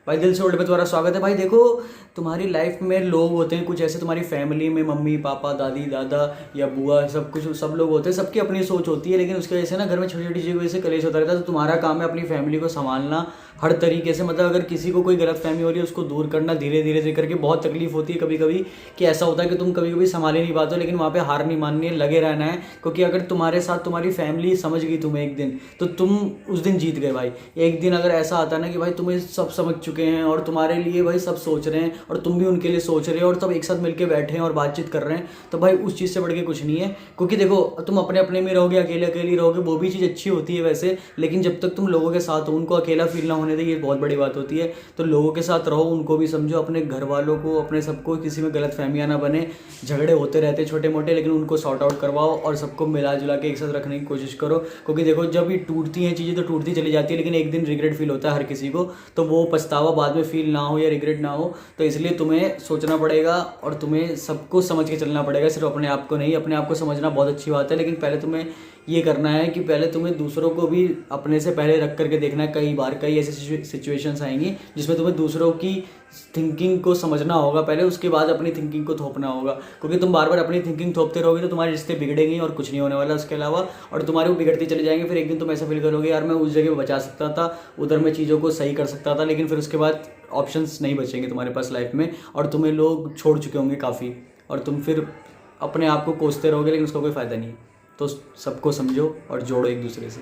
भाई दिल से ओल्ड में तुम्हारा स्वागत है। भाई देखो, तुम्हारी लाइफ में लोग होते हैं कुछ ऐसे, तुम्हारी फैमिली में मम्मी पापा दादी दादा या बुआ सब कुछ सब लोग होते हैं, सबकी अपनी सोच होती है, लेकिन उसकी वजह से ना घर में छोटी छोटी चीज़ों की वजह से कलेश होता रहता है। तो तुम्हारा काम है अपनी फैमिली को संभालना हर तरीके से। मतलब अगर किसी को कोई गलत फहमी हो रही है उसको दूर करना धीरे धीरे धीरे करके। बहुत तकलीफ होती है कभी कभी कि ऐसा होता है कि तुम कभी कभी संभाल ही नहीं पाते हो, लेकिन वहाँ पे हार नहीं माननी है, लगे रहना है। क्योंकि अगर तुम्हारे साथ तुम्हारी फैमिली समझ गई तुम्हें एक दिन, तो तुम उस दिन जीत गए भाई। एक दिन अगर ऐसा आता है ना कि भाई तुम्हें सब समझ चुके हैं और तुम्हारे लिए भाई सब सोच रहे हैं और तुम भी उनके लिए सोच रहे हो और सब एक साथ मिलके बैठे हैं और बातचीत कर रहे हैं, तो भाई उस चीज़ से बढ़ के कुछ नहीं है। क्योंकि देखो, तुम अपने अपने में रहोगे, अकेले अकेले रहोगे, वो भी चीज़ अच्छी होती है वैसे, लेकिन जब तक तुम लोगों के साथ हो, उनको अकेला फील ना होने दे, ये बहुत बड़ी बात होती है। तो लोगों के साथ रहो, उनको भी समझो, अपने घर वालों को, अपने सबको, किसी में गलत फहमियाँ ना बने। झगड़े होते रहते छोटे मोटे, लेकिन उनको सॉर्ट आउट करवाओ और सबको मिला जुला के एक साथ रखने की कोशिश करो। क्योंकि देखो, जब ये टूटती हैं चीज़ें तो टूटती चली जाती है, लेकिन एक दिन रिग्रेट फील होता है हर किसी को। तो वो पछतावा बाद में फील ना हो या रिग्रेट ना हो, तो इसलिए तुम्हें सोचना पड़ेगा और तुम्हें सबको समझ के चलना पड़ेगा, सिर्फ अपने आप को नहीं। अपने आप को समझना बहुत अच्छी बात है, लेकिन पहले तुम्हें ये करना है कि पहले तुम्हें दूसरों को भी अपने से पहले रख करके देखना है। कई बार कई ऐसी सिचुएशंस आएंगी जिसमें तुम्हें दूसरों की थिंकिंग को समझना होगा पहले, उसके बाद अपनी थिंकिंग को थोपना होगा। क्योंकि तुम बार बार अपनी थिंकिंग थोपते रहोगे तो तुम्हारे रिश्ते बिगड़ेंगे और कुछ नहीं होने वाला उसके अलावा, और तुम्हारे वो बिगड़ते चले जाएंगे। फिर एक दिन तुम ऐसा फील करोगे, यार मैं उस जगह बचा सकता था, उधर मैं चीज़ों को सही कर सकता था, लेकिन फिर उसके बाद ऑप्शंस नहीं बचेंगे तुम्हारे पास लाइफ में, और तुम्हें लोग छोड़ चुके होंगे काफ़ी, और तुम फिर अपने आप को कोसते रहोगे, लेकिन उसका कोई फ़ायदा नहीं है। तो सबको समझो और जोड़ो एक दूसरे से।